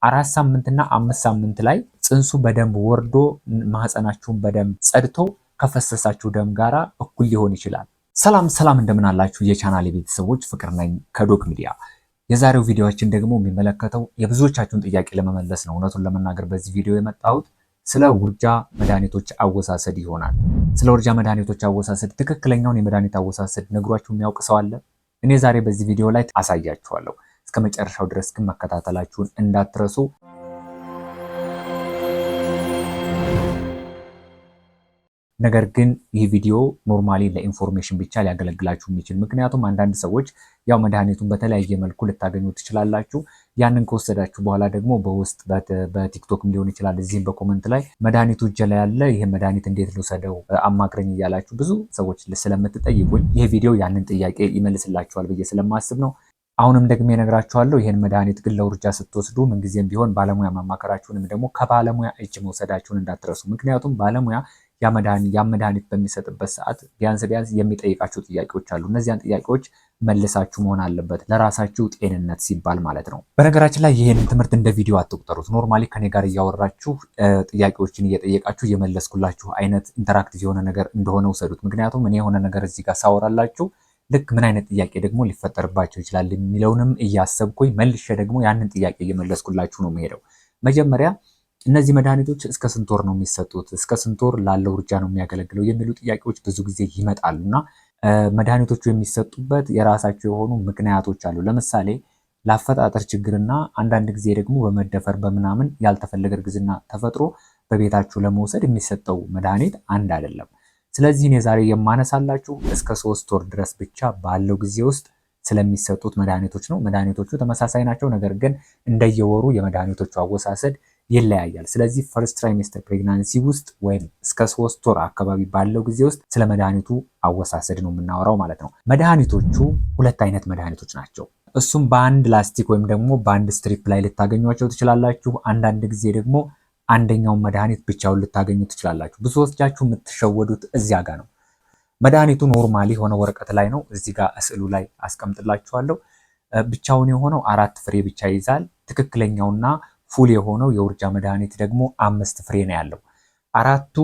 4 ሳምንትና 5 ሳምንት ላይ ጽንሱ በደንብ ወርዶ ማህፀናችሁን በደንብ ጸድቶ ከፈሰሳችሁ ደም ጋራ እኩል ሊሆን ይችላል። ሰላም እንደምን አላችሁ የቻናሌ ቤተሰቦች፣ ፍቅር ነኝ ከዶክ ሚዲያ። የዛሬው ቪዲዮአችን ደግሞ የሚመለከተው የብዙዎቻችሁን ጥያቄ ለመመለስ ነው። እውነቱን ለመናገር በዚህ ቪዲዮ የመጣሁት ስለ ውርጃ መድኃኒቶች አወሳሰድ ይሆናል። ስለ ውርጃ መድኃኒቶች አወሳሰድ ትክክለኛውን የመድኃኒት አወሳሰድ ነግሯችሁ የሚያውቅ ሰው አለ? እኔ ዛሬ በዚህ ቪዲዮ ላይ አሳያችኋለሁ። እስከ መጨረሻው ድረስ ግን መከታተላችሁን እንዳትረሱ። ነገር ግን ይህ ቪዲዮ ኖርማሊ ለኢንፎርሜሽን ብቻ ሊያገለግላችሁ የሚችል፣ ምክንያቱም አንዳንድ ሰዎች ያው መድኃኒቱን በተለያየ መልኩ ልታገኙ ትችላላችሁ። ያንን ከወሰዳችሁ በኋላ ደግሞ በውስጥ በቲክቶክም ሊሆን ይችላል፣ እዚህም በኮመንት ላይ መድኃኒቱ እጄ ላይ ያለ፣ ይሄ መድኃኒት እንዴት ልውሰደው አማክረኝ እያላችሁ ብዙ ሰዎች ስለምትጠይቁኝ ይህ ቪዲዮ ያንን ጥያቄ ይመልስላችኋል ብዬ ስለማስብ ነው። አሁንም ደግሜ እነግራችኋለሁ፣ ይህን መድኃኒት ግን ለውርጃ ስትወስዱ ምንጊዜም ቢሆን ባለሙያ ማማከራችሁንም ደግሞ ከባለሙያ እጅ መውሰዳችሁን እንዳትረሱ። ምክንያቱም ባለሙያ ያ መድኃኒት በሚሰጥበት ሰዓት ቢያንስ የሚጠይቃችሁ ጥያቄዎች አሉ። እነዚያን ጥያቄዎች መልሳችሁ መሆን አለበት፣ ለራሳችሁ ጤንነት ሲባል ማለት ነው። በነገራችን ላይ ይህን ትምህርት እንደ ቪዲዮ አትቁጠሩት። ኖርማሊ ከኔ ጋር እያወራችሁ ጥያቄዎችን እየጠየቃችሁ እየመለስኩላችሁ አይነት ኢንተራክቲቭ የሆነ ነገር እንደሆነ ውሰዱት። ምክንያቱም እኔ የሆነ ነገር እዚህ ጋር ሳወራላችሁ ልክ ምን አይነት ጥያቄ ደግሞ ሊፈጠርባቸው ይችላል የሚለውንም እያሰብኩኝ መልሼ ደግሞ ያንን ጥያቄ እየመለስኩላችሁ ነው የሚሄደው። መጀመሪያ እነዚህ መድኃኒቶች እስከ ስንት ወር ነው የሚሰጡት? እስከ ስንት ወር ላለው ውርጃ ነው የሚያገለግለው? የሚሉ ጥያቄዎች ብዙ ጊዜ ይመጣሉ እና መድኃኒቶቹ የሚሰጡበት የራሳቸው የሆኑ ምክንያቶች አሉ። ለምሳሌ ለአፈጣጠር ችግርና አንዳንድ ጊዜ ደግሞ በመደፈር በምናምን ያልተፈለገ እርግዝና ተፈጥሮ በቤታችሁ ለመውሰድ የሚሰጠው መድኃኒት አንድ አይደለም። ስለዚህ እኔ ዛሬ የማነሳላችሁ እስከ 3 ወር ድረስ ብቻ ባለው ጊዜ ውስጥ ስለሚሰጡት መድኃኒቶች ነው። መድኃኒቶቹ ተመሳሳይ ናቸው፣ ነገር ግን እንደየወሩ የመድኃኒቶቹ አወሳሰድ ይለያያል። ስለዚህ ፈርስት ትራይሜስተር ፕሬግናንሲ ውስጥ ወይም እስከ 3 ወር አካባቢ ባለው ጊዜ ውስጥ ስለ መድኃኒቱ አወሳሰድ ነው የምናወራው ማለት ነው። መድኃኒቶቹ 2 አይነት መድኃኒቶች ናቸው። እሱም በአንድ ላስቲክ ወይም ደግሞ በአንድ ስትሪፕ ላይ ልታገኟቸው ትችላላችሁ። አንዳንድ ጊዜ ደግሞ አንደኛውን መድኃኒት ብቻውን ልታገኙ ትችላላችሁ። ብዙዎቻችሁ የምትሸወዱት እዚያ ጋር ነው። መድኃኒቱ ኖርማሊ የሆነ ወረቀት ላይ ነው፣ እዚህ ጋር ስዕሉ ላይ አስቀምጥላችኋለሁ። ብቻውን የሆነው 4 ፍሬ ብቻ ይይዛል። ትክክለኛውና ፉል የሆነው የውርጃ መድኃኒት ደግሞ 5 ፍሬ ነው ያለው። 4ቱ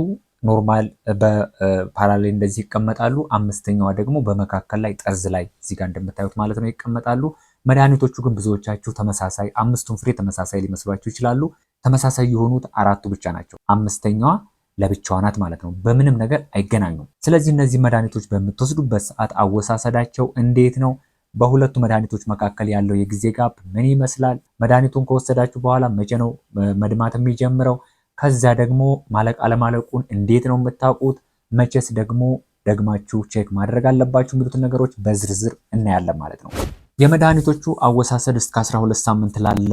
ኖርማል በፓራሌል እንደዚህ ይቀመጣሉ። 5ኛዋ ደግሞ በመካከል ላይ ጠርዝ ላይ እዚህ ጋር እንደምታዩት ማለት ነው ይቀመጣሉ። መድኃኒቶቹ ግን ብዙዎቻችሁ ተመሳሳይ 5ቱም ፍሬ ተመሳሳይ ሊመስሏችሁ ይችላሉ። ተመሳሳይ የሆኑት 4ቱ ብቻ ናቸው። 5ኛዋ ለብቻዋ ናት ማለት ነው። በምንም ነገር አይገናኙም። ስለዚህ እነዚህ መድኃኒቶች በምትወስዱበት ሰዓት አወሳሰዳቸው እንዴት ነው? በሁለቱ መድኃኒቶች መካከል ያለው የጊዜ ጋፕ ምን ይመስላል? መድኃኒቱን ከወሰዳችሁ በኋላ መቼ ነው መድማት የሚጀምረው? ከዚያ ደግሞ ማለቅ አለማለቁን እንዴት ነው የምታውቁት? መቼስ ደግሞ ደግማችሁ ቼክ ማድረግ አለባችሁ? የሚሉትን ነገሮች በዝርዝር እናያለን ማለት ነው። የመድኃኒቶቹ አወሳሰድ እስከ 12 ሳምንት ላለ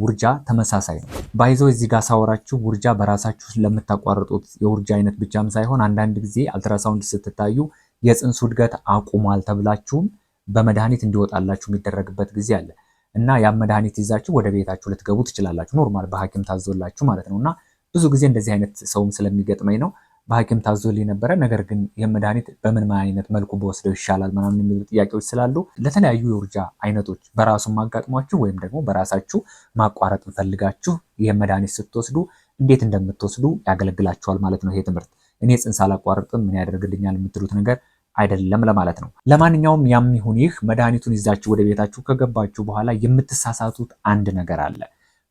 ውርጃ ተመሳሳይ ነው። ባይዘው እዚህ ጋር ሳወራችሁ ውርጃ በራሳችሁ ለምታቋርጡት የውርጃ አይነት ብቻም ሳይሆን አንዳንድ ጊዜ አልትራሳውንድ ስትታዩ የጽንሱ እድገት አቁሟል ተብላችሁም በመድኃኒት እንዲወጣላችሁ የሚደረግበት ጊዜ አለ እና ያን መድኃኒት ይዛችሁ ወደ ቤታችሁ ልትገቡ ትችላላችሁ። ኖርማል በሐኪም ታዞላችሁ ማለት ነው። እና ብዙ ጊዜ እንደዚህ አይነት ሰውም ስለሚገጥመኝ ነው በሐኪም ታዞልኝ ነበረ። ነገር ግን የመድኃኒት በምን አይነት መልኩ በወስደው ይሻላል ምናምን የሚሉ ጥያቄዎች ስላሉ ለተለያዩ የውርጃ አይነቶች በራሱ ማጋጥሟችሁ ወይም ደግሞ በራሳችሁ ማቋረጥ ፈልጋችሁ ይህን መድኃኒት ስትወስዱ እንዴት እንደምትወስዱ ያገለግላችኋል ማለት ነው። ይሄ ትምህርት እኔ ጽንስ አላቋርጥም ምን ያደርግልኛል የምትሉት ነገር አይደለም ለማለት ነው። ለማንኛውም ያም ይሁን ይህ መድኃኒቱን ይዛችሁ ወደ ቤታችሁ ከገባችሁ በኋላ የምትሳሳቱት አንድ ነገር አለ።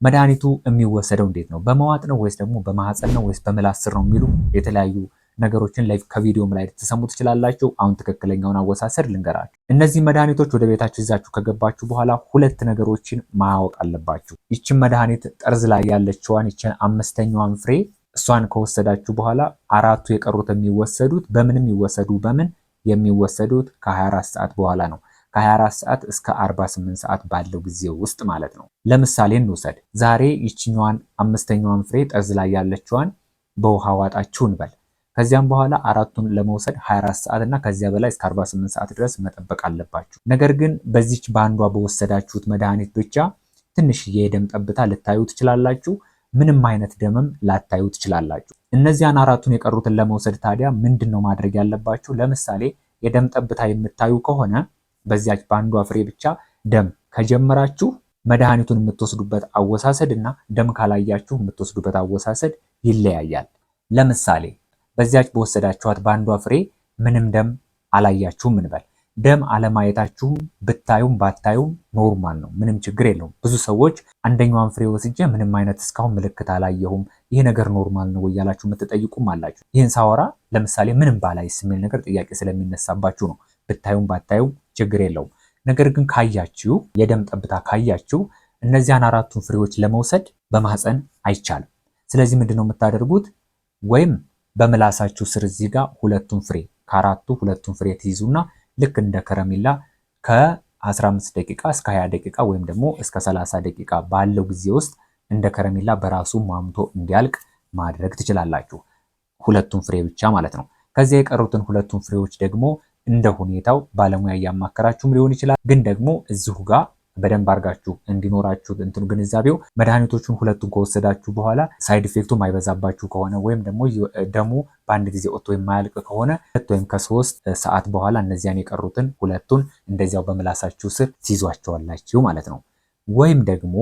መድኃኒቱ የሚወሰደው እንዴት ነው? በመዋጥ ነው ወይስ ደግሞ በማህፀን ነው ወይስ በምላስ ስር ነው የሚሉ የተለያዩ ነገሮችን ላይ ከቪዲዮም ላይ ልትሰሙ ትችላላችሁ። አሁን ትክክለኛውን አወሳሰድ ልንገራችሁ። እነዚህ መድኃኒቶች ወደ ቤታችሁ ይዛችሁ ከገባችሁ በኋላ 2 ነገሮችን ማወቅ አለባችሁ። ይችን መድኃኒት ጠርዝ ላይ ያለችዋን ይችን 5ኛዋን ፍሬ እሷን ከወሰዳችሁ በኋላ 4ቱ የቀሩት የሚወሰዱት በምንም ይወሰዱ በምን የሚወሰዱት ከ24 ሰዓት በኋላ ነው። ከ24 ሰዓት እስከ 48 ሰዓት ባለው ጊዜ ውስጥ ማለት ነው። ለምሳሌ እንውሰድ። ዛሬ ይችኛዋን 5ኛዋን ፍሬ ጠርዝ ላይ ያለችዋን በውሃ ዋጣችሁ እንበል። ከዚያም በኋላ 4ቱን ለመውሰድ 24 ሰዓት እና ከዚያ በላይ እስከ 48 ሰዓት ድረስ መጠበቅ አለባችሁ። ነገር ግን በዚች በአንዷ በወሰዳችሁት መድኃኒት ብቻ ትንሽዬ የደም ጠብታ ልታዩ ትችላላችሁ። ምንም አይነት ደምም ላታዩ ትችላላችሁ። እነዚያን 4ቱን የቀሩትን ለመውሰድ ታዲያ ምንድነው ማድረግ ያለባችሁ? ለምሳሌ የደም ጠብታ የምታዩ ከሆነ በዚያች በአንዷ ፍሬ ብቻ ደም ከጀመራችሁ መድኃኒቱን የምትወስዱበት አወሳሰድ እና ደም ካላያችሁ የምትወስዱበት አወሳሰድ ይለያያል። ለምሳሌ በዚያች በወሰዳችኋት በአንዷ ፍሬ ምንም ደም አላያችሁም እንበል። ደም አለማየታችሁም ብታዩም ባታዩም ኖርማል ነው፣ ምንም ችግር የለውም። ብዙ ሰዎች አንደኛዋን ፍሬ ወስጄ ምንም አይነት እስካሁን ምልክት አላየሁም፣ ይህ ነገር ኖርማል ነው እያላችሁ የምትጠይቁም አላችሁ። ይህን ሳወራ ለምሳሌ ምንም ባላይስ የሚል ነገር ጥያቄ ስለሚነሳባችሁ ነው። ብታዩም ባታዩም ችግር የለውም። ነገር ግን ካያችሁ፣ የደም ጠብታ ካያችሁ እነዚያን አራቱን ፍሬዎች ለመውሰድ በማህፀን አይቻልም። ስለዚህ ምንድነው የምታደርጉት? ወይም በምላሳችሁ ስር እዚህ ጋር ሁለቱን ፍሬ ከአራቱ ሁለቱን ፍሬ ትይዙና ልክ እንደ ከረሜላ ከ15 ደቂቃ እስከ 20 ደቂቃ ወይም ደግሞ እስከ 30 ደቂቃ ባለው ጊዜ ውስጥ እንደ ከረሜላ በራሱ ማምቶ እንዲያልቅ ማድረግ ትችላላችሁ። ሁለቱን ፍሬ ብቻ ማለት ነው። ከዚያ የቀሩትን ሁለቱን ፍሬዎች ደግሞ እንደ ሁኔታው ባለሙያ እያማከራችሁም ሊሆን ይችላል። ግን ደግሞ እዚሁ ጋር በደንብ አድርጋችሁ እንዲኖራችሁ እንትኑ ግንዛቤው መድኃኒቶቹን ሁለቱን ከወሰዳችሁ በኋላ ሳይድ ኢፌክቱ ማይበዛባችሁ ከሆነ ወይም ደግሞ ደሙ በአንድ ጊዜ ወጥቶ የማያልቅ ከሆነ 2 ወይም ከ3 ሰዓት በኋላ እነዚያን የቀሩትን ሁለቱን እንደዚያው በምላሳችሁ ስር ትይዟቸዋላችሁ ማለት ነው። ወይም ደግሞ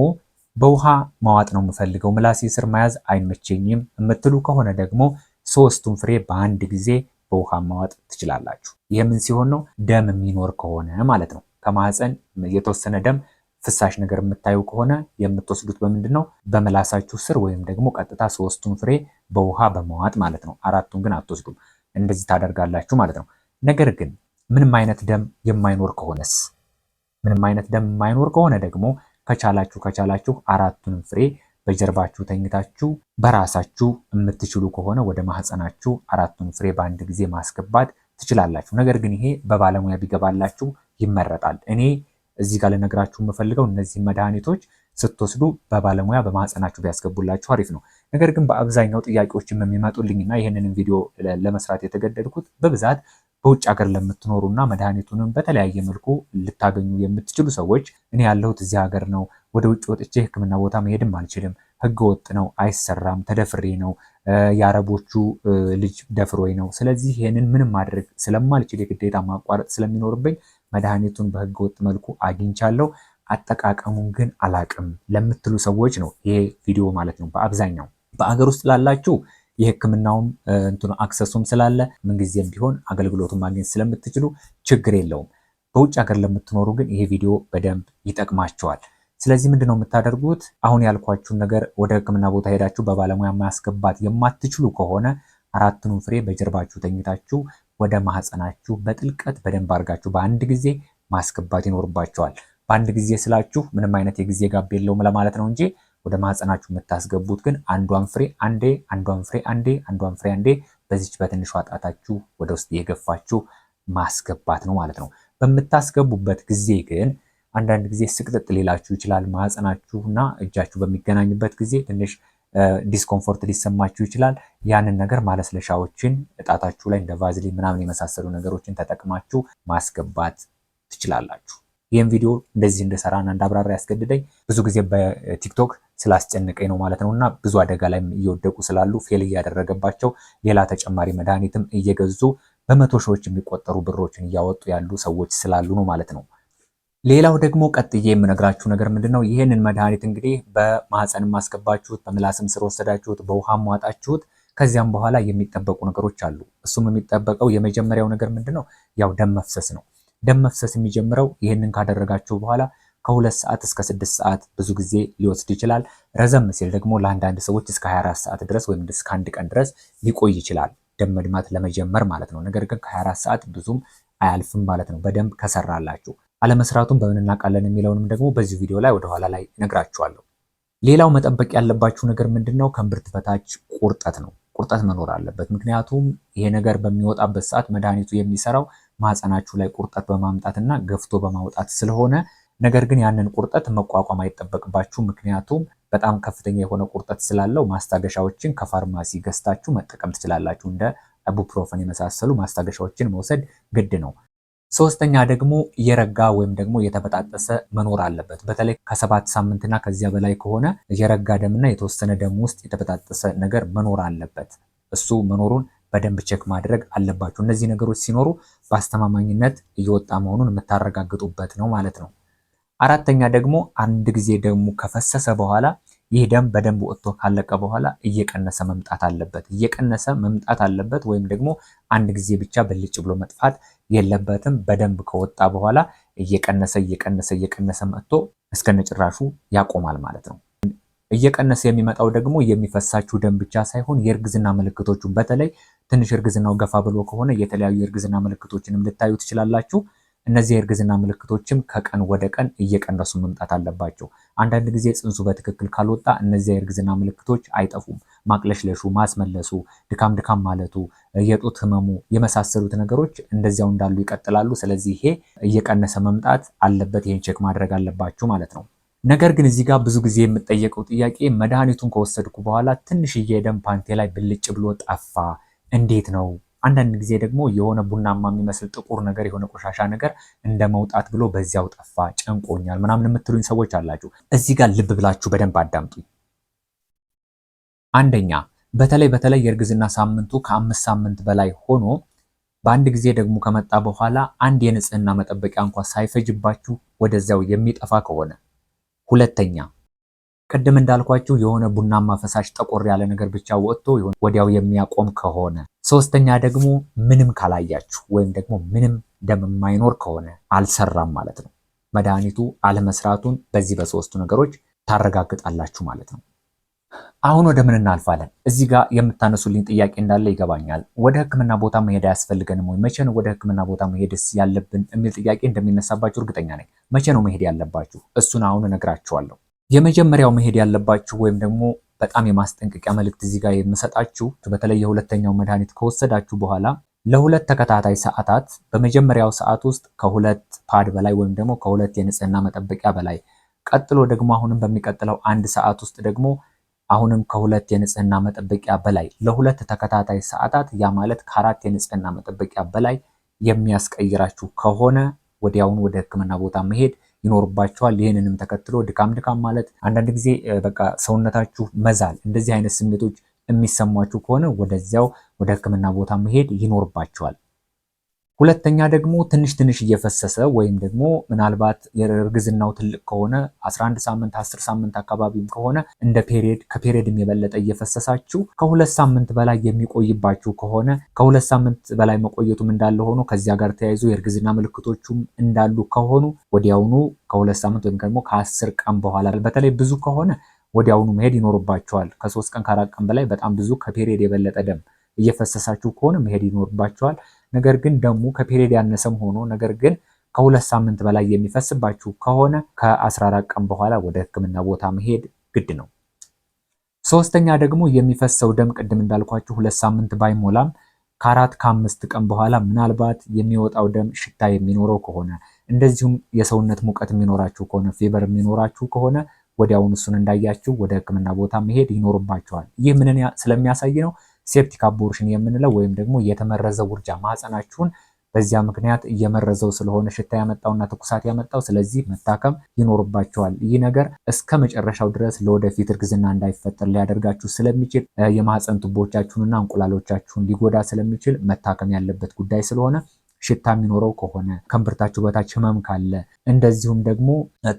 በውሃ ማዋጥ ነው የምፈልገው ምላሴ ስር መያዝ አይመቸኝም የምትሉ ከሆነ ደግሞ 3ቱን ፍሬ በአንድ ጊዜ በውሃ ማዋጥ ትችላላችሁ። ይህ ምን ሲሆን ነው? ደም የሚኖር ከሆነ ማለት ነው። ከማህፀን የተወሰነ ደም ፍሳሽ ነገር የምታዩ ከሆነ የምትወስዱት በምንድን ነው? በምላሳችሁ ስር ወይም ደግሞ ቀጥታ 3ቱን ፍሬ በውሃ በመዋጥ ማለት ነው። 4ቱን ግን አትወስዱም። እንደዚህ ታደርጋላችሁ ማለት ነው። ነገር ግን ምንም አይነት ደም የማይኖር ከሆነስ? ምንም አይነት ደም የማይኖር ከሆነ ደግሞ ከቻላችሁ 4ቱንም ፍሬ በጀርባችሁ ተኝታችሁ በራሳችሁ የምትችሉ ከሆነ ወደ ማህፀናችሁ 4ቱን ፍሬ በአንድ ጊዜ ማስገባት ትችላላችሁ። ነገር ግን ይሄ በባለሙያ ቢገባላችሁ ይመረጣል። እኔ እዚህ ጋር ልነግራችሁ የምፈልገው እነዚህ መድኃኒቶች ስትወስዱ በባለሙያ በማህፀናችሁ ቢያስገቡላችሁ አሪፍ ነው። ነገር ግን በአብዛኛው ጥያቄዎችም የሚመጡልኝና ይህንንም ቪዲዮ ለመስራት የተገደድኩት በብዛት በውጭ ሀገር ለምትኖሩና መድኃኒቱንም በተለያየ መልኩ ልታገኙ የምትችሉ ሰዎች እኔ ያለሁት እዚህ ሀገር ነው፣ ወደ ውጭ ወጥቼ ሕክምና ቦታ መሄድም አልችልም፣ ህገ ወጥ ነው፣ አይሰራም፣ ተደፍሬ ነው፣ የአረቦቹ ልጅ ደፍሮኝ ነው። ስለዚህ ይህንን ምንም ማድረግ ስለማልችል የግዴታ ማቋረጥ ስለሚኖርብኝ መድኃኒቱን በህገ ወጥ መልኩ አግኝቻለሁ፣ አጠቃቀሙን ግን አላቅም ለምትሉ ሰዎች ነው ይሄ ቪዲዮ ማለት ነው። በአብዛኛው በአገር ውስጥ ላላችሁ የህክምናውም እንትኑ አክሰሱም ስላለ ምንጊዜም ቢሆን አገልግሎቱን ማግኘት ስለምትችሉ ችግር የለውም። በውጭ ሀገር ለምትኖሩ ግን ይሄ ቪዲዮ በደንብ ይጠቅማቸዋል። ስለዚህ ምንድነው የምታደርጉት? አሁን ያልኳችሁን ነገር ወደ ህክምና ቦታ ሄዳችሁ በባለሙያ ማስገባት የማትችሉ ከሆነ 4ቱን ፍሬ በጀርባችሁ ተኝታችሁ ወደ ማህፀናችሁ በጥልቀት በደንብ አድርጋችሁ በአንድ ጊዜ ማስገባት ይኖርባቸዋል። በአንድ ጊዜ ስላችሁ ምንም አይነት የጊዜ ጋብ የለውም ለማለት ነው እንጂ ወደ ማህፀናችሁ የምታስገቡት ግን አንዷን ፍሬ አንዴ፣ አንዷን ፍሬ አንዴ፣ አንዷን ፍሬ አንዴ በዚች በትንሿ ጣታችሁ ወደ ውስጥ እየገፋችሁ ማስገባት ነው ማለት ነው። በምታስገቡበት ጊዜ ግን አንዳንድ ጊዜ ስቅጥጥ ሊላችሁ ይችላል። ማህፀናችሁና እጃችሁ በሚገናኝበት ጊዜ ትንሽ ዲስኮምፎርት ሊሰማችሁ ይችላል። ያንን ነገር ማለስለሻዎችን ጣታችሁ ላይ እንደ ቫዝሊን ምናምን የመሳሰሉ ነገሮችን ተጠቅማችሁ ማስገባት ትችላላችሁ። ይህም ቪዲዮ እንደዚህ እንደሰራና እንዳብራራ ያስገድደኝ ብዙ ጊዜ በቲክቶክ ስላስጨነቀኝ ነው ማለት ነው። እና ብዙ አደጋ ላይ እየወደቁ ስላሉ ፌል እያደረገባቸው ሌላ ተጨማሪ መድኃኒትም እየገዙ በመቶ ሺዎች የሚቆጠሩ ብሮችን እያወጡ ያሉ ሰዎች ስላሉ ነው ማለት ነው። ሌላው ደግሞ ቀጥዬ የምነግራችሁ ነገር ምንድነው? ይህንን መድኃኒት እንግዲህ በማህፀን ማስገባችሁት፣ በምላስም ስር ወሰዳችሁት፣ በውሃም ዋጣችሁት። ከዚያም በኋላ የሚጠበቁ ነገሮች አሉ። እሱም የሚጠበቀው የመጀመሪያው ነገር ምንድነው? ያው ደም መፍሰስ ነው። ደም መፍሰስ የሚጀምረው ይህንን ካደረጋችሁ በኋላ ከ2 ሰዓት እስከ 6 ሰዓት ብዙ ጊዜ ሊወስድ ይችላል። ረዘም ሲል ደግሞ ለአንዳንድ ሰዎች እስከ 24 ሰዓት ድረስ ወይም እስከ 1 ቀን ድረስ ሊቆይ ይችላል ደም መድማት ለመጀመር ማለት ነው። ነገር ግን ከ24 ሰዓት ብዙም አያልፍም ማለት ነው በደንብ ከሰራላችሁ። አለመስራቱን በምን እናውቃለን የሚለውንም ደግሞ በዚህ ቪዲዮ ላይ ወደኋላ ላይ እነግራችኋለሁ። ሌላው መጠበቅ ያለባችሁ ነገር ምንድነው? ከእምብርት በታች ቁርጠት ነው። ቁርጠት መኖር አለበት። ምክንያቱም ይሄ ነገር በሚወጣበት ሰዓት መድኃኒቱ የሚሰራው ማህፀናችሁ ላይ ቁርጠት በማምጣትና ገፍቶ በማውጣት ስለሆነ፣ ነገር ግን ያንን ቁርጠት መቋቋም አይጠበቅባችሁ። ምክንያቱም በጣም ከፍተኛ የሆነ ቁርጠት ስላለው ማስታገሻዎችን ከፋርማሲ ገዝታችሁ መጠቀም ትችላላችሁ። እንደ ኢቡፕሮፈን የመሳሰሉ ማስታገሻዎችን መውሰድ ግድ ነው። ሶስተኛ ደግሞ የረጋ ወይም ደግሞ የተበጣጠሰ መኖር አለበት። በተለይ ከ7 ሳምንትና ከዚያ በላይ ከሆነ የረጋ ደምና የተወሰነ ደም ውስጥ የተበጣጠሰ ነገር መኖር አለበት። እሱ መኖሩን በደንብ ቼክ ማድረግ አለባችሁ። እነዚህ ነገሮች ሲኖሩ በአስተማማኝነት እየወጣ መሆኑን የምታረጋግጡበት ነው ማለት ነው። አራተኛ ደግሞ አንድ ጊዜ ደሙ ከፈሰሰ በኋላ ይህ ደም በደንብ ወጥቶ ካለቀ በኋላ እየቀነሰ መምጣት አለበት ወይም ደግሞ አንድ ጊዜ ብቻ ብልጭ ብሎ መጥፋት የለበትም። በደንብ ከወጣ በኋላ እየቀነሰ መጥቶ እስከነጭራሹ ያቆማል ማለት ነው። እየቀነሰ የሚመጣው ደግሞ የሚፈሳችሁ ደም ብቻ ሳይሆን የእርግዝና ምልክቶቹ በተለይ ትንሽ እርግዝናው ገፋ ብሎ ከሆነ የተለያዩ የእርግዝና ምልክቶችንም ልታዩ ትችላላችሁ። እነዚህ የእርግዝና ምልክቶችም ከቀን ወደ ቀን እየቀነሱ መምጣት አለባቸው። አንዳንድ ጊዜ ጽንሱ በትክክል ካልወጣ እነዚህ የእርግዝና ምልክቶች አይጠፉም። ማቅለሽለሹ፣ ማስመለሱ፣ ድካም ማለቱ፣ የጡት ህመሙ የመሳሰሉት ነገሮች እንደዚያው እንዳሉ ይቀጥላሉ። ስለዚህ ይሄ እየቀነሰ መምጣት አለበት። ይሄን ቼክ ማድረግ አለባችሁ ማለት ነው። ነገር ግን እዚህ ጋር ብዙ ጊዜ የምጠየቀው ጥያቄ መድኃኒቱን ከወሰድኩ በኋላ ትንሽዬ ደም ፓንቴ ላይ ብልጭ ብሎ ጠፋ፣ እንዴት ነው? አንዳንድ ጊዜ ደግሞ የሆነ ቡናማ የሚመስል ጥቁር ነገር የሆነ ቆሻሻ ነገር እንደ መውጣት ብሎ በዚያው ጠፋ፣ ጨንቆኛል ምናምን የምትሉኝ ሰዎች አላችሁ። እዚህ ጋር ልብ ብላችሁ በደንብ አዳምጡኝ። አንደኛ በተለይ የእርግዝና ሳምንቱ ከ5 ሳምንት በላይ ሆኖ በአንድ ጊዜ ደግሞ ከመጣ በኋላ አንድ የንጽህና መጠበቂያ እንኳን ሳይፈጅባችሁ ወደዚያው የሚጠፋ ከሆነ፣ ሁለተኛ ቅድም እንዳልኳችሁ የሆነ ቡናማ ፈሳሽ ጠቆር ያለ ነገር ብቻ ወጥቶ ወዲያው የሚያቆም ከሆነ፣ ሶስተኛ ደግሞ ምንም ካላያችሁ ወይም ደግሞ ምንም ደም የማይኖር ከሆነ አልሰራም ማለት ነው። መድኃኒቱ አለመስራቱን በዚህ በሶስቱ ነገሮች ታረጋግጣላችሁ ማለት ነው። አሁን ወደ ምን እናልፋለን? እዚህ ጋር የምታነሱልኝ ጥያቄ እንዳለ ይገባኛል። ወደ ሕክምና ቦታ መሄድ አያስፈልገንም ወይ? መቼ ነው ወደ ሕክምና ቦታ መሄድስ ያለብን የሚል ጥያቄ እንደሚነሳባችሁ እርግጠኛ ነኝ። መቼ ነው መሄድ ያለባችሁ? እሱን አሁን እነግራችኋለሁ። የመጀመሪያው መሄድ ያለባችሁ ወይም ደግሞ በጣም የማስጠንቀቂያ መልእክት እዚህ ጋር የምሰጣችሁ በተለይ የሁለተኛው መድኃኒት ከወሰዳችሁ በኋላ ለሁለት ተከታታይ ሰዓታት በመጀመሪያው ሰዓት ውስጥ ከሁለት ፓድ በላይ ወይም ደግሞ ከሁለት የንጽህና መጠበቂያ በላይ፣ ቀጥሎ ደግሞ አሁንም በሚቀጥለው አንድ ሰዓት ውስጥ ደግሞ አሁንም ከሁለት የንጽህና መጠበቂያ በላይ ለሁለት ተከታታይ ሰዓታት ያ ማለት ከአራት የንጽህና መጠበቂያ በላይ የሚያስቀይራችሁ ከሆነ ወዲያውኑ ወደ ህክምና ቦታ መሄድ ይኖርባችኋል። ይህንንም ተከትሎ ድካም ማለት አንዳንድ ጊዜ በቃ ሰውነታችሁ መዛል እንደዚህ አይነት ስሜቶች የሚሰማችሁ ከሆነ ወደዚያው ወደ ህክምና ቦታ መሄድ ይኖርባችኋል። ሁለተኛ ደግሞ ትንሽ እየፈሰሰ ወይም ደግሞ ምናልባት የእርግዝናው ትልቅ ከሆነ 11 ሳምንት 10 ሳምንት አካባቢም ከሆነ እንደ ከፔሪየድም የበለጠ እየፈሰሳችሁ ከሁለት ሳምንት በላይ የሚቆይባችሁ ከሆነ ከሁለት ሳምንት በላይ መቆየቱም እንዳለ ሆኖ ከዚያ ጋር ተያይዞ የእርግዝና ምልክቶቹም እንዳሉ ከሆኑ ወዲያውኑ ከሁለት ሳምንት ወይም ደግሞ ከ10 ቀን በኋላ በተለይ ብዙ ከሆነ ወዲያውኑ መሄድ ይኖርባቸዋል። ከ3 ቀን ከ4 ቀን በላይ በጣም ብዙ ከፔሪየድ የበለጠ ደም እየፈሰሳችሁ ከሆነ መሄድ ይኖርባቸዋል። ነገር ግን ደግሞ ከፔሪየድ ያነሰም ሆኖ ነገር ግን ከሁለት ሳምንት በላይ የሚፈስባችሁ ከሆነ ከ14 ቀን በኋላ ወደ ህክምና ቦታ መሄድ ግድ ነው። ሶስተኛ ደግሞ የሚፈሰው ደም ቅድም እንዳልኳችሁ 2 ሳምንት ባይሞላም ከ4 ከ5 ቀን በኋላ ምናልባት የሚወጣው ደም ሽታ የሚኖረው ከሆነ እንደዚሁም የሰውነት ሙቀት የሚኖራችሁ ከሆነ ፌቨር የሚኖራችሁ ከሆነ ወዲያውኑ እሱን እንዳያችሁ ወደ ህክምና ቦታ መሄድ ይኖርባችኋል። ይህ ምንን ስለሚያሳይ ነው? ሴፕቲክ አቦርሽን የምንለው ወይም ደግሞ የተመረዘ ውርጃ ማህፀናችሁን በዚያ ምክንያት እየመረዘው ስለሆነ ሽታ ያመጣውና ትኩሳት ያመጣው፣ ስለዚህ መታከም ይኖርባቸዋል። ይህ ነገር እስከ መጨረሻው ድረስ ለወደፊት እርግዝና እንዳይፈጠር ሊያደርጋችሁ ስለሚችል የማህፀን ቱቦቻችሁንና እንቁላሎቻችሁን ሊጎዳ ስለሚችል መታከም ያለበት ጉዳይ ስለሆነ ሽታ የሚኖረው ከሆነ ከእምብርታችሁ በታች ህመም ካለ እንደዚሁም ደግሞ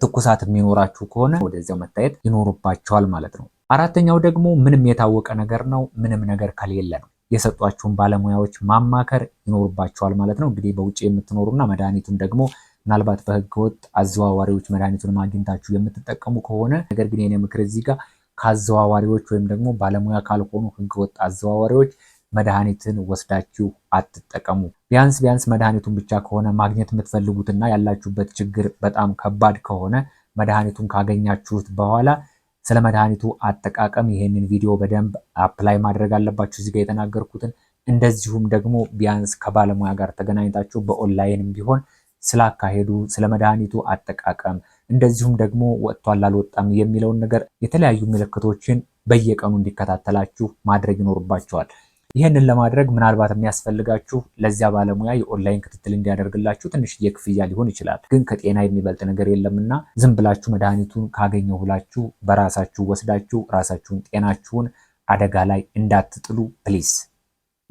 ትኩሳት የሚኖራችሁ ከሆነ ወደዚያው መታየት ይኖርባቸዋል ማለት ነው። አራተኛው ደግሞ ምንም የታወቀ ነገር ነው። ምንም ነገር ከሌለ ነው የሰጧችሁን ባለሙያዎች ማማከር ይኖርባቸዋል ማለት ነው። እንግዲህ በውጭ የምትኖሩና መድኃኒቱን ደግሞ ምናልባት በህገወጥ አዘዋዋሪዎች መድኃኒቱን አግኝታችሁ የምትጠቀሙ ከሆነ ነገር ግን የኔ ምክር እዚህ ጋር ከአዘዋዋሪዎች ወይም ደግሞ ባለሙያ ካልሆኑ ህገወጥ አዘዋዋሪዎች መድኃኒትን ወስዳችሁ አትጠቀሙ። ቢያንስ መድኃኒቱን ብቻ ከሆነ ማግኘት የምትፈልጉትና ያላችሁበት ችግር በጣም ከባድ ከሆነ መድኃኒቱን ካገኛችሁት በኋላ ስለ መድኃኒቱ አጠቃቀም ይሄንን ቪዲዮ በደንብ አፕላይ ማድረግ አለባችሁ እዚህ ጋር የተናገርኩትን። እንደዚሁም ደግሞ ቢያንስ ከባለሙያ ጋር ተገናኝታችሁ በኦንላይንም ቢሆን ስላካሄዱ ስለ መድኃኒቱ አጠቃቀም እንደዚሁም ደግሞ ወጥቷል አልወጣም የሚለውን ነገር የተለያዩ ምልክቶችን በየቀኑ እንዲከታተላችሁ ማድረግ ይኖርባችኋል። ይህንን ለማድረግ ምናልባት የሚያስፈልጋችሁ ለዚያ ባለሙያ የኦንላይን ክትትል እንዲያደርግላችሁ ትንሽዬ ክፍያ ሊሆን ይችላል። ግን ከጤና የሚበልጥ ነገር የለምና ዝም ብላችሁ መድኃኒቱን ካገኘው ብላችሁ በራሳችሁ ወስዳችሁ ራሳችሁን ጤናችሁን አደጋ ላይ እንዳትጥሉ ፕሊስ።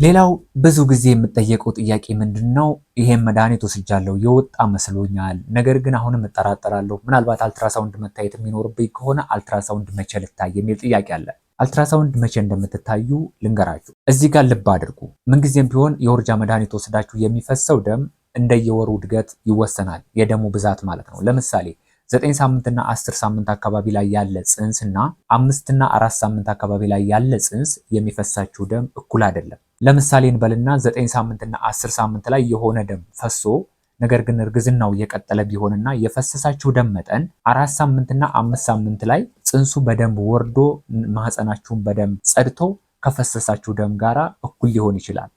ሌላው ብዙ ጊዜ የምጠየቀው ጥያቄ ምንድነው? ይሄን መድኃኒት ወስጃለሁ የወጣ መስሎኛል፣ ነገር ግን አሁንም እጠራጠራለሁ። ምናልባት አልትራሳውንድ መታየት የሚኖርብኝ ከሆነ አልትራሳውንድ መቼ ልታይ የሚል ጥያቄ አለ። አልትራሳውንድ መቼ እንደምትታዩ ልንገራችሁ። እዚህ ጋር ልብ አድርጉ። ምንጊዜም ቢሆን የውርጃ መድኃኒት ወስዳችሁ የሚፈሰው ደም እንደየወሩ እድገት ይወሰናል። የደሙ ብዛት ማለት ነው። ለምሳሌ 9 ሳምንትና 10 ሳምንት አካባቢ ላይ ያለ ጽንስ እና 5 እና 4 ሳምንት አካባቢ ላይ ያለ ጽንስ የሚፈሳችሁ ደም እኩል አይደለም። ለምሳሌ እንበልና 9 ሳምንትና 10 ሳምንት ላይ የሆነ ደም ፈሶ ነገር ግን እርግዝናው የቀጠለ ቢሆንና የፈሰሳችሁ ደም መጠን 4 ሳምንትና 5 ሳምንት ላይ ጽንሱ በደንብ ወርዶ ማህፀናችሁን በደንብ ጸድቶ ከፈሰሳችሁ ደም ጋራ እኩል ሊሆን ይችላል።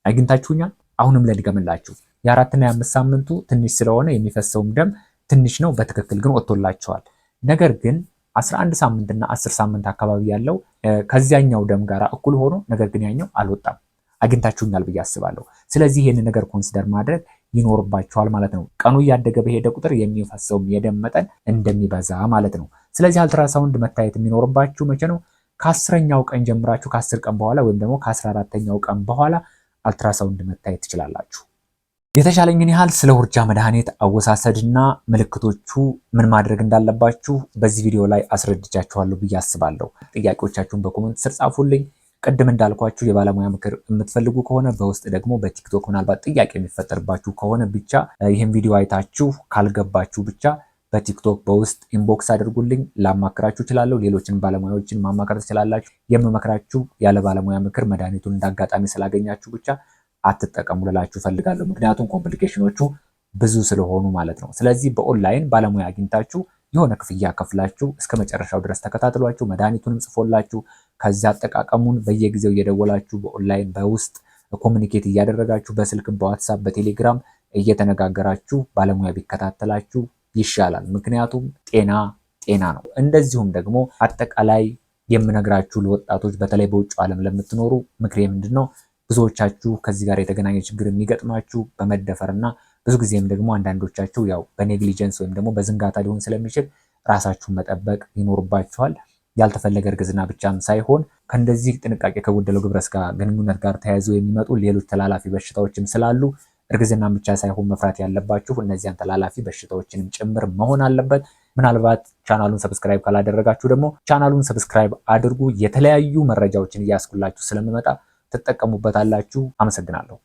አግኝታችሁኛል? አሁንም ልድገምላችሁ። የ4 እና የ5 ሳምንቱ ትንሽ ስለሆነ የሚፈሰውም ደም ትንሽ ነው፣ በትክክል ግን ወጥቶላቸዋል። ነገር ግን 11 ሳምንት እና 10 ሳምንት አካባቢ ያለው ከዚያኛው ደም ጋር እኩል ሆኖ ነገር ግን ያኛው አልወጣም። አግኝታችሁኛል ብዬ አስባለሁ። ስለዚህ ይህንን ነገር ኮንሲደር ማድረግ ይኖርባቸዋል ማለት ነው። ቀኑ እያደገ በሄደ ቁጥር የሚፈሰውም የደም መጠን እንደሚበዛ ማለት ነው። ስለዚህ አልትራሳውንድ መታየት የሚኖርባችሁ መቼ ነው? ከ10ኛው ቀን ጀምራችሁ ከ10 ቀን በኋላ ወይም ደግሞ ከ14ኛው ቀን በኋላ አልትራሳውንድ መታየት ትችላላችሁ። የተሻለኝን ያህል ስለ ውርጃ መድኃኒት አወሳሰድና ምልክቶቹ ምን ማድረግ እንዳለባችሁ በዚህ ቪዲዮ ላይ አስረድቻችኋለሁ ብዬ አስባለሁ። ጥያቄዎቻችሁን በኮሜንት ስር ጻፉልኝ። ቅድም እንዳልኳችሁ የባለሙያ ምክር የምትፈልጉ ከሆነ በውስጥ ደግሞ በቲክቶክ ምናልባት ጥያቄ የሚፈጠርባችሁ ከሆነ ብቻ ይህን ቪዲዮ አይታችሁ ካልገባችሁ ብቻ በቲክቶክ በውስጥ ኢንቦክስ አድርጉልኝ፣ ላማክራችሁ እችላለሁ። ሌሎችን ባለሙያዎችን ማማከር ትችላላችሁ። የምመክራችሁ ያለ ባለሙያ ምክር መድኃኒቱን እንዳጋጣሚ ስላገኛችሁ ብቻ አትጠቀሙ ልላችሁ ፈልጋለሁ። ምክንያቱም ኮምፕሊኬሽኖቹ ብዙ ስለሆኑ ማለት ነው። ስለዚህ በኦንላይን ባለሙያ አግኝታችሁ የሆነ ክፍያ ከፍላችሁ እስከ መጨረሻው ድረስ ተከታትሏችሁ መድኃኒቱንም ጽፎላችሁ ከዚያ አጠቃቀሙን በየጊዜው እየደወላችሁ በኦንላይን በውስጥ ኮሚኒኬት እያደረጋችሁ በስልክም በዋትሳፕ በቴሌግራም እየተነጋገራችሁ ባለሙያ ቢከታተላችሁ ይሻላል። ምክንያቱም ጤና ነው። እንደዚሁም ደግሞ አጠቃላይ የምነግራችሁ ለወጣቶች በተለይ በውጭ ዓለም ለምትኖሩ ምክሬ ምንድነው? ብዙዎቻችሁ ከዚህ ጋር የተገናኘ ችግር የሚገጥማችሁ በመደፈርና ብዙ ጊዜም ደግሞ አንዳንዶቻችሁ ያው በኔግሊጀንስ ወይም ደግሞ በዝንጋታ ሊሆን ስለሚችል ራሳችሁን መጠበቅ ይኖርባችኋል። ያልተፈለገ እርግዝና ብቻም ሳይሆን ከእንደዚህ ጥንቃቄ ከጎደለው ግብረ ስጋ ግንኙነት ጋር ተያይዘው የሚመጡ ሌሎች ተላላፊ በሽታዎችም ስላሉ እርግዝና ብቻ ሳይሆን መፍራት ያለባችሁ እነዚያን ተላላፊ በሽታዎችንም ጭምር መሆን አለበት። ምናልባት ቻናሉን ሰብስክራይብ ካላደረጋችሁ ደግሞ ቻናሉን ሰብስክራይብ አድርጉ። የተለያዩ መረጃዎችን እያስኩላችሁ ስለምመጣ ትጠቀሙበታላችሁ። አመሰግናለሁ።